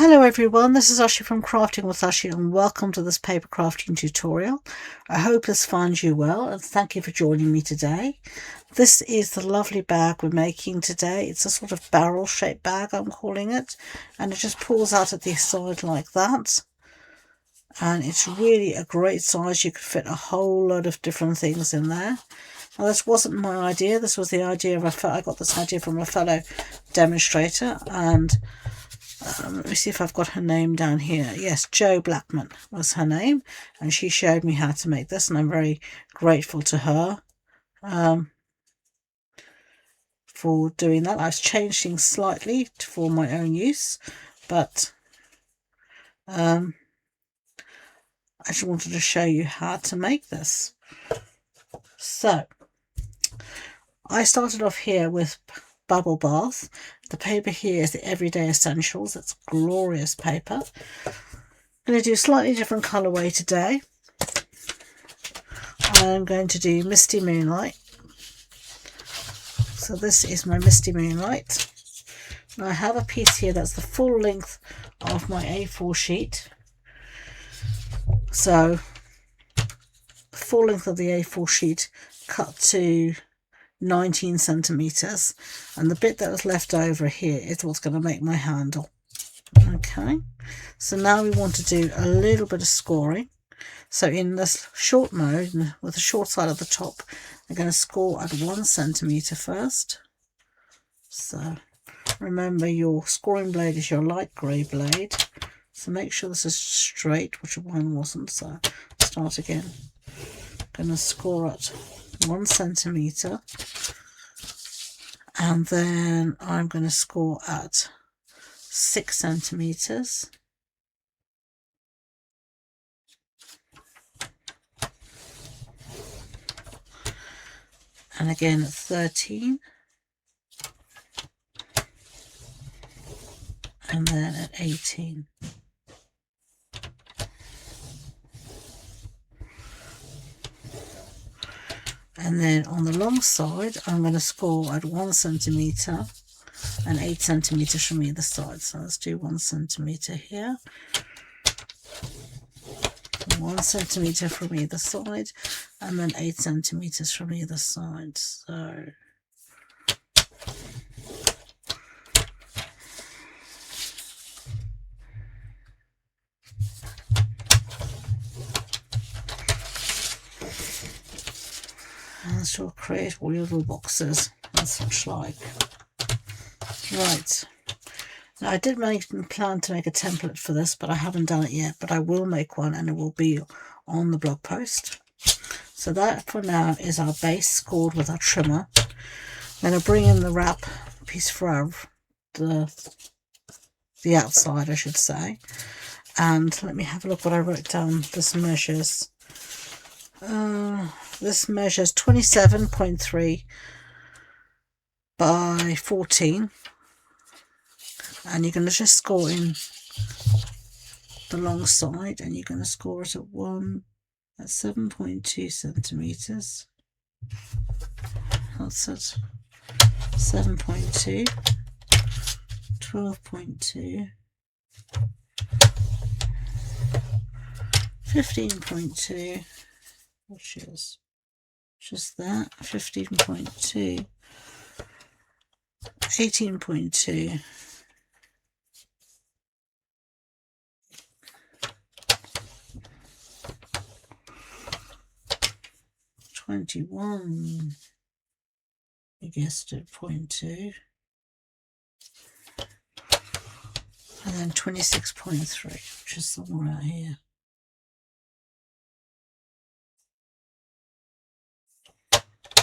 Hello everyone, this is Ashee from Crafting with Ashee and welcome to this paper crafting tutorial. I hope this finds you well and thank you for joining me today. This is the lovely bag we're making today. It's a sort of barrel shaped bag, I'm calling it, and it just pulls out at the side like that. And it's really a great size. You could fit a whole lot of different things in there. Now this wasn't my idea, this was the idea of I got this idea from a fellow demonstrator, and let me see if I've got her name down here. Yes, Jo Blackman was her name, and she showed me how to make this, and I'm very grateful to her for doing that. I've changed things slightly for my own use, but I just wanted to show you how to make this. So I started off here with Bubble Bath. The paper here is the Everyday Essentials. It's glorious paper. I'm going to do a slightly different colourway today. I'm going to do Misty Moonlight. So this is my Misty Moonlight. Now I have a piece here that's the full length of my A4 sheet. So the full length of the A4 sheet cut to 19 centimeters, and the bit that was left over here is what's going to make my handle. Okay, so now we want to do a little bit of scoring. So in this short mode with the short side of the top, I'm going to score at 1 centimeter first. So remember, your scoring blade is your light grey blade, so make sure this is straight, which one wasn't. So start again. I'm going to score at 1 centimeter, and then I'm going to score at 6 centimeters, and again at 13, and then at 18. And then on the long side, I'm going to score at 1 centimeter and 8 centimeters from either side. So let's do 1 centimeter here, 1 centimeter from either side, and then 8 centimeters from either side. So and she'll create all your little boxes and such like. Right, now I did plan to make a template for this, but I haven't done it yet, but I will make one and it will be on the blog post. So that for now is our base scored with our trimmer. I'm going to bring in the wrap piece for the outside, I should say, and let me have a look what I wrote down. This measures 27.3 by 14, and you're going to just score in the long side, and you're going to score it at 7.2 centimeters. That's it. 7.2, 12.2, 15.2, which is just that, 15.2, 18.2, 21, you guessed it, 0.2, and then 26.3, which is somewhere out here.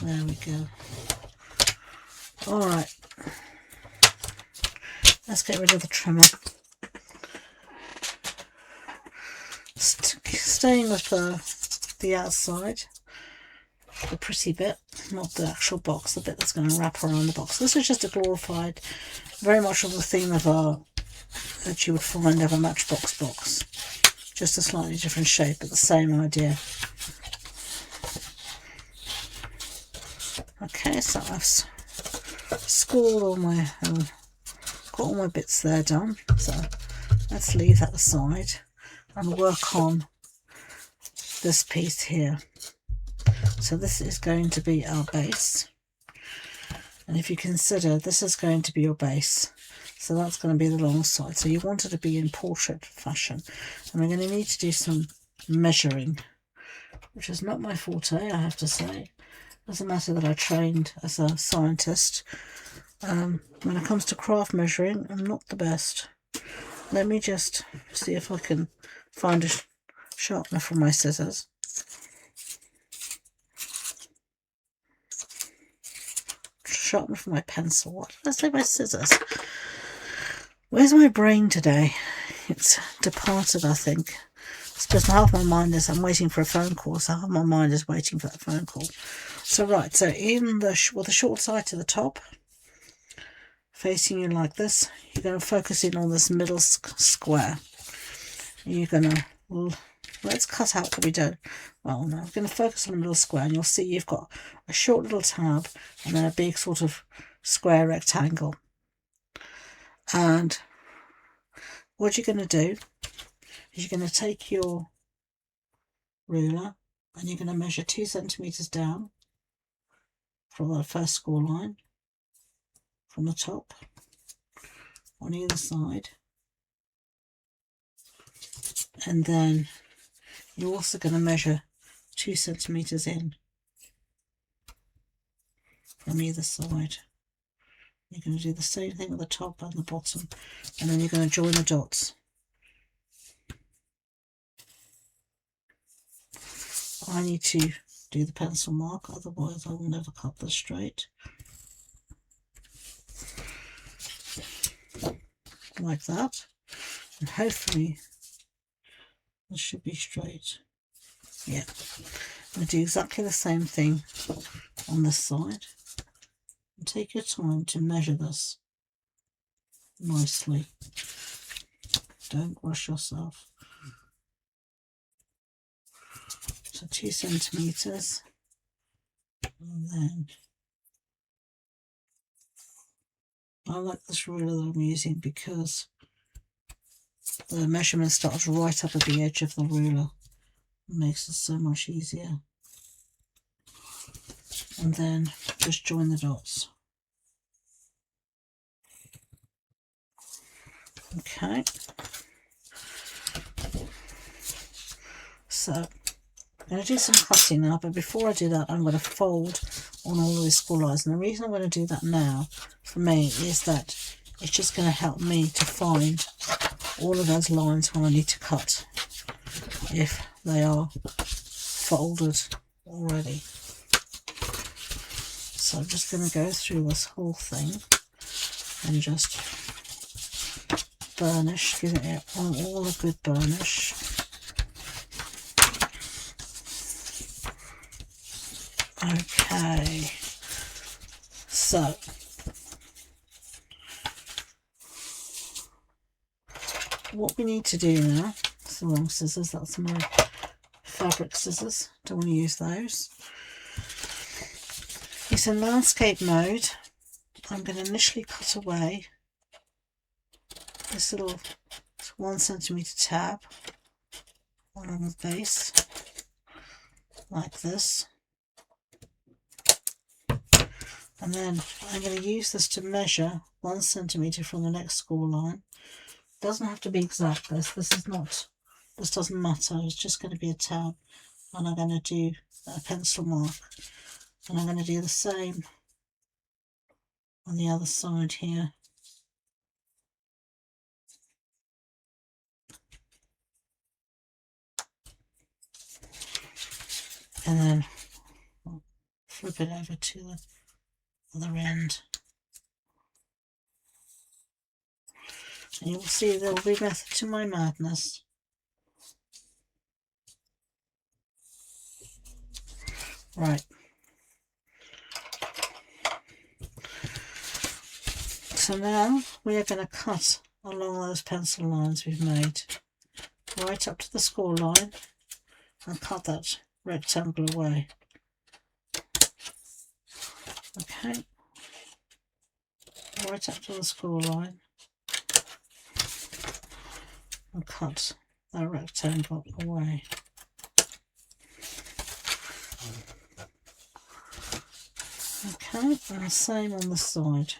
There we go. Alright, let's get rid of the trimmer. Staying with the outside, the pretty bit, not the actual box, the bit that's going to wrap around the box. This is just a glorified, very much of the theme of that you would find of a Matchbox box. Just a slightly different shape, but the same idea. Okay, so I've scored all my got all my bits there done. So let's leave that aside and work on this piece here. So this is going to be our base, and if you consider this is going to be your base, so that's going to be the long side. So you want it to be in portrait fashion, and we're going to need to do some measuring, which is not my forte, I have to say. Doesn't matter that I trained as a scientist. When it comes to craft measuring, I'm not the best. Let me just see if I can find a sharpener for my scissors. Sharpener for my pencil. What did I say? My scissors. Where's my brain today? It's departed, I think. It's because half my mind is I'm waiting for a phone call, so half my mind is waiting for that phone call. So right, so in the with the short side to the top, facing you like this, you're going to focus in on this middle square. You're going to, let's cut out what we don't. Well, no, I'm going to focus on the middle square, and you'll see you've got a short little tab and then a big sort of square rectangle. And what you're going to do is you're going to take your ruler and you're going to measure 2 centimeters down from the first score line, from the top, on either side. And then you're also going to measure 2 centimeters in from either side. You're going to do the same thing at the top and the bottom, and then you're going to join the dots. I need to do the pencil mark, otherwise I will never cut this straight. Like that, and hopefully this should be straight. Yeah, I'm going to do exactly the same thing on this side. And take your time to measure this nicely. Don't rush yourself. So 2 centimeters, and then I like this ruler that I'm using because the measurement starts right up at the edge of the ruler. It makes it so much easier. And then just join the dots. Okay. So I'm going to do some cutting now, but before I do that, I'm going to fold on all of these score lines. And the reason I'm going to do that now, for me, is that it's just going to help me to find all of those lines when I need to cut, if they are folded already. So I'm just going to go through this whole thing and just burnish, giving it all a good burnish. Okay, so what we need to do now, it's the wrong scissors, that's my fabric scissors, don't want to use those. It's in landscape mode. I'm going to initially cut away this little 1 centimeter tab along the base, like this. And then I'm going to use this to measure 1 centimeter from the next score line. It doesn't have to be exact, this doesn't matter, it's just going to be a tab. And I'm going to do a pencil mark. And I'm going to do the same on the other side here. And then I'll flip it over to the other end. And you'll see there will be method to my madness. Right. So now we are going to cut along those pencil lines we've made, right up to the score line, and cut that rectangle away. Okay, right up to the score line. and cut that rectangle away. Okay, and the same on the side.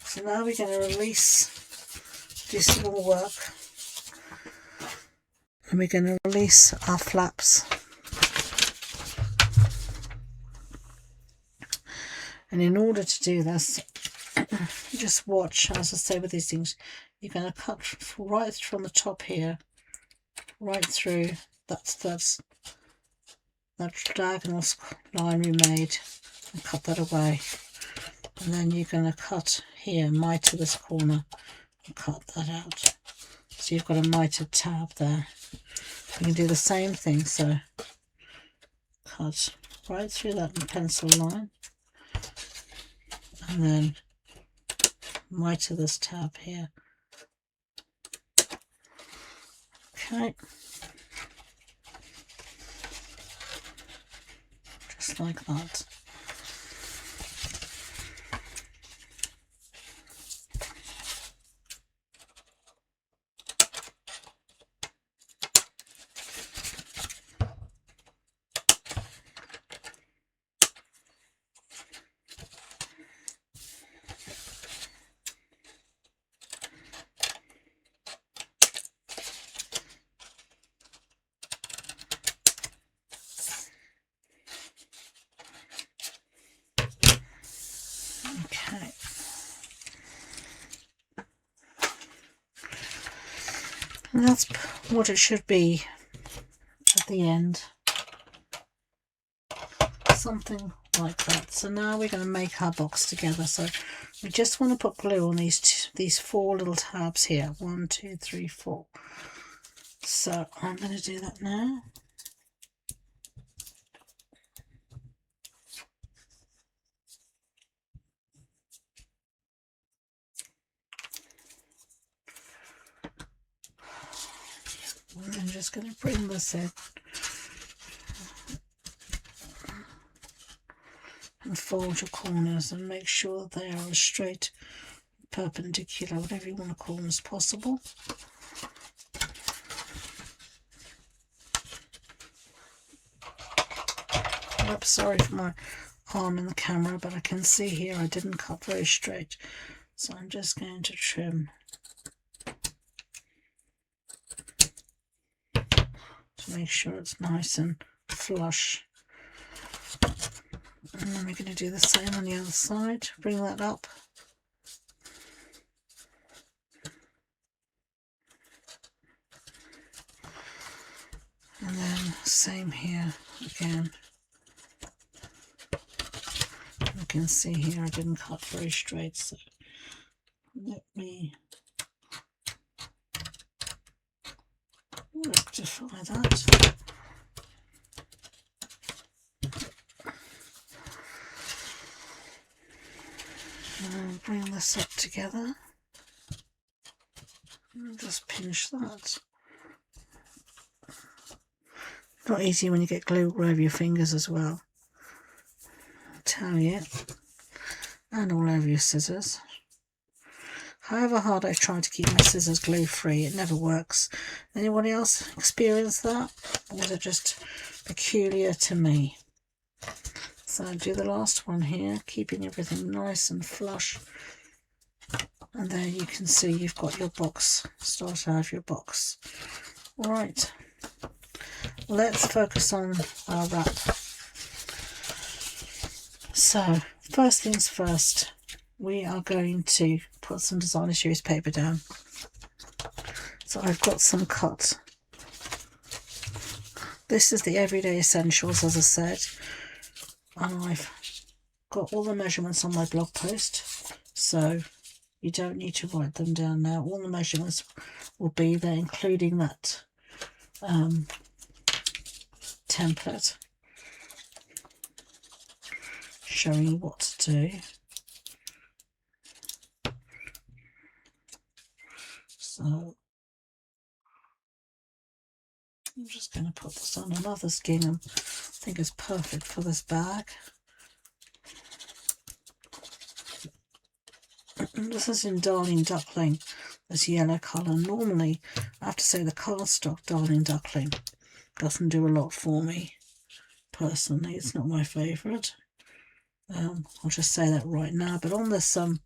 So now we're going to release this little work, and we're going to release our flaps. And in order to do this, just watch, as I say with these things, you're going to cut right from the top here, right through, that's that diagonal line we made, and cut that away. And then you're going to cut here, miter this corner, and cut that out. So you've got a mitered tab there. You can do the same thing, so cut right through that pencil line, and then miter this tab here. Okay, just like that. Okay. And that's what it should be at the end. Something like that. So now we're going to make our box together. So we just want to put glue on these 4 little tabs here. 1, 2, 3, 4. So I'm going to do that now. I'm just going to bring this in and fold your corners and make sure that they are as straight, perpendicular, whatever you want to call them, as possible. Oops, sorry for my arm in the camera, but I can see here I didn't cut very straight, so I'm just going to trim to make sure it's nice and flush. And then we're going to do the same on the other side. Bring that up. And then same here again. You can see here I didn't cut very straight, so let me rectify that. And bring this up together and just pinch that. Not easy when you get glue all over your fingers as well, I tell you, and all over your scissors. However hard I've tried to keep my scissors glue free, it never works. Anybody else experience that? Or is it just peculiar to me? So do the last one here, keeping everything nice and flush. And there you can see you've got your box, start out of your box. Alright, let's focus on our wrap. So, first things first, we are going to put some designer series paper down. So I've got some cut. This is the Everyday Essentials, as I said, and I've got all the measurements on my blog post, so you don't need to write them down now. All the measurements will be there, including that template showing you what to do. So I'm just going to put this on another gingham. I think it's perfect for this bag. This is in Darling Duckling, this yellow colour. Normally, I have to say the cardstock Darling Duckling doesn't do a lot for me. Personally, it's not my favourite. I'll just say that right now. But on this, in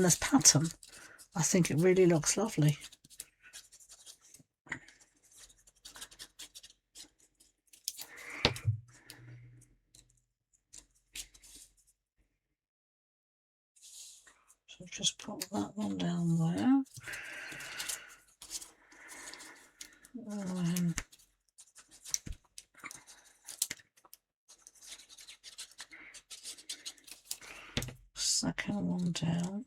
this pattern, I think it really looks lovely. So just put that one down there. Second one down.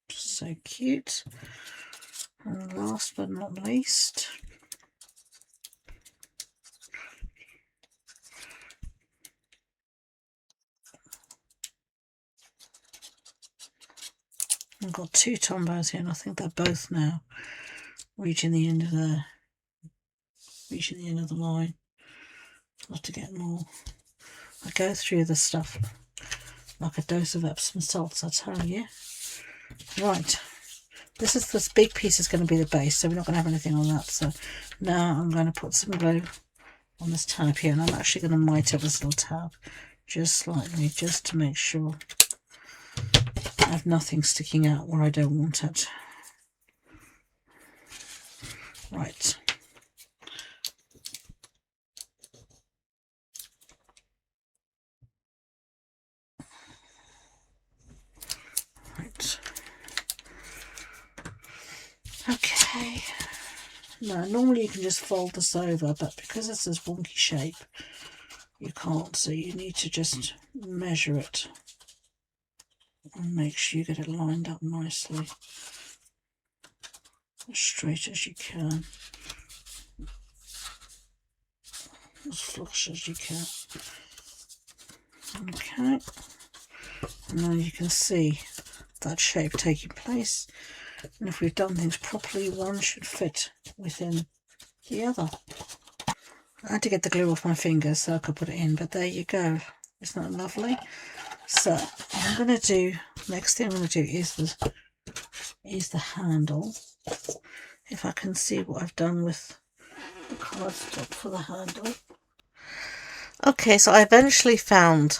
So cute. And last but not least, I've got two tombos here, and I think they're both now reaching the end of the line. I'll have to get more. I go through this stuff like a dose of Epsom salts, I tell you. Right, this big piece is going to be the base, so we're not going to have anything on that. So now I'm going to put some glue on this tab here, and I'm actually going to mite up this little tab just slightly, just to make sure I have nothing sticking out where I don't want it. Right. Right. Okay. Now, normally you can just fold this over, but because it's this wonky shape, you can't, so you need to just measure it and make sure you get it lined up nicely, as straight as you can, as flush as you can. Okay, and now you can see that shape taking place, and if we've done things properly, one should fit within the other. I had to get the glue off my fingers so I could put it in, but there you go. Isn't that lovely? So I'm going to do, next thing I'm going to do is the handle. If I can see what I've done with the cardstock for the handle. Okay, so I eventually found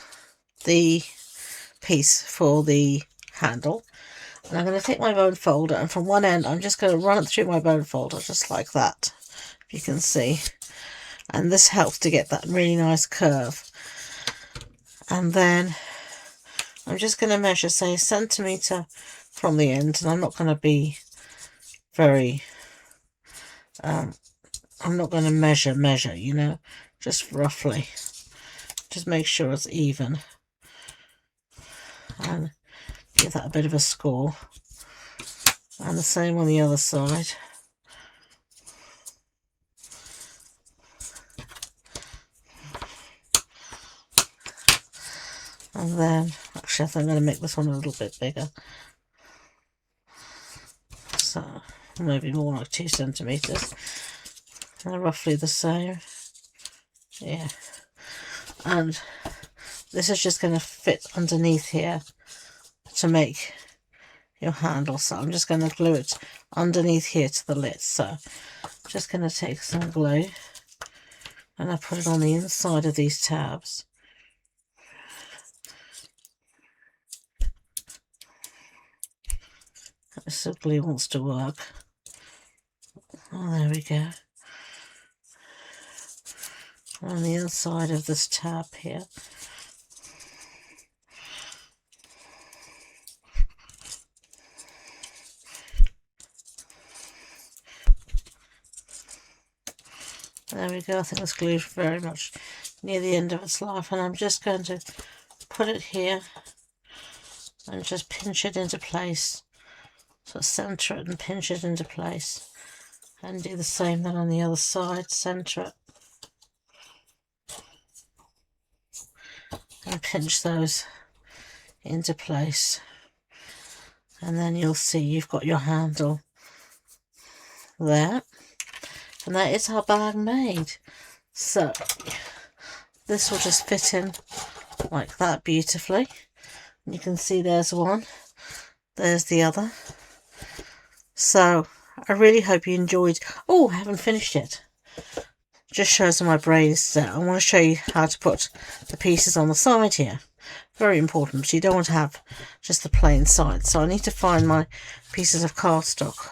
the piece for the handle. And I'm going to take my bone folder, and from one end I'm just going to run it through my bone folder just like that, if you can see. And this helps to get that really nice curve. And then I'm just going to measure, say, a centimetre from the end, and I'm not going to be very, I'm not going to measure, you know, just roughly. Just make sure it's even. And give that a bit of a score. And the same on the other side. And then, actually I think I'm going to make this one a little bit bigger. So, maybe more like 2 centimetres. And roughly the same. Yeah. And this is just going to fit underneath here to make your handle. So I'm just going to glue it underneath here to the lid. So I'm just going to take some glue and I put it on the inside of these tabs. This glue wants to work. Oh, there we go. On the inside of this tab here. There we go. I think this glue is very much near the end of its life, and I'm just going to put it here and just pinch it into place. So center it and pinch it into place, and do the same then on the other side. Center it and pinch those into place. And then you'll see you've got your handle there. And that is our bag made. So this will just fit in like that beautifully. You can see there's one, there's the other. So I really hope you enjoyed. Oh, I haven't finished it. Just shows my braid is set. I want to show you how to put the pieces on the side here. Very important, but you don't want to have just the plain side. So I need to find my pieces of cardstock.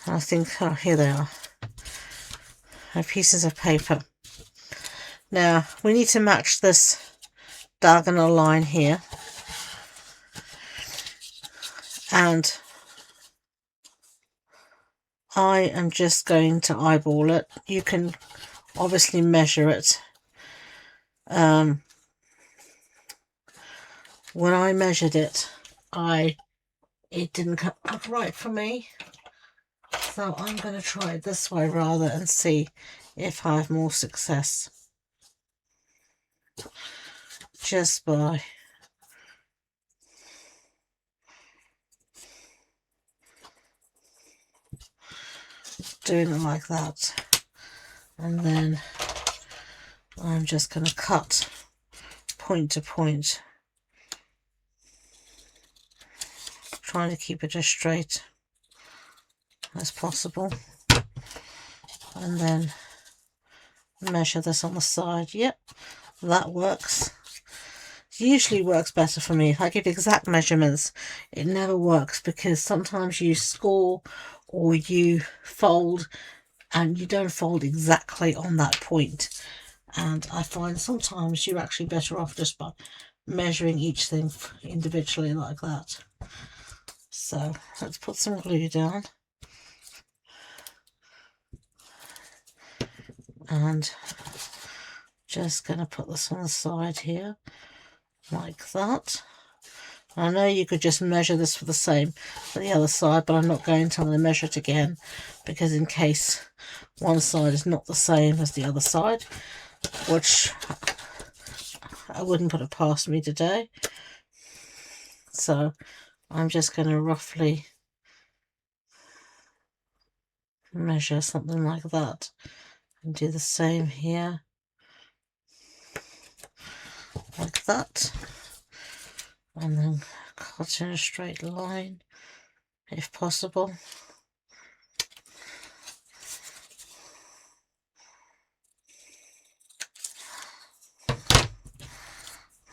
I think, oh, here they are. Pieces of paper. Now we need to match this diagonal line here, and I am just going to eyeball it. You can obviously measure it. When I measured it, it didn't come up right for me, so I'm going to try it this way rather and see if I have more success just by doing it like that. And then I'm just going to cut point to point, trying to keep it as straight as possible, and then measure this on the side. Yep, that works. It usually works better for me. If I give exact measurements, it never works, because sometimes you score or you fold and you don't fold exactly on that point. And I find sometimes you're actually better off just by measuring each thing individually like that. So let's put some glue down. And just going to put this on the side here like that. I know you could just measure this for the same for the other side, but I'm not going to. I'm going to measure it again, because in case one side is not the same as the other side, which I wouldn't put it past me today. So I'm just going to roughly measure something like that and do the same here like that, and then cut in a straight line if possible.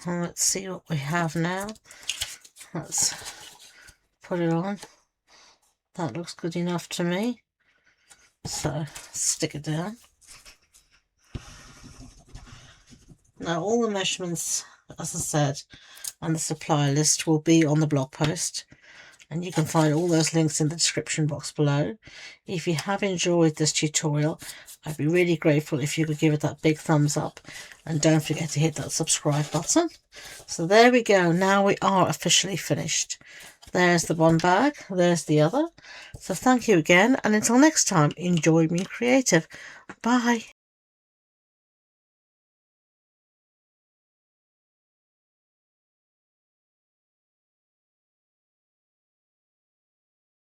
And let's see what we have now. Let's put it on. That looks good enough to me, so stick it down. Now all the measurements, as I said, and the supply list will be on the blog post, and you can find all those links in the description box below. If you have enjoyed this tutorial, I'd be really grateful if you could give it that big thumbs up, and don't forget to hit that subscribe button. So there we go. Now we are officially finished. There's the one bag, there's the other. So thank you again, and until next time, enjoy being creative. Bye.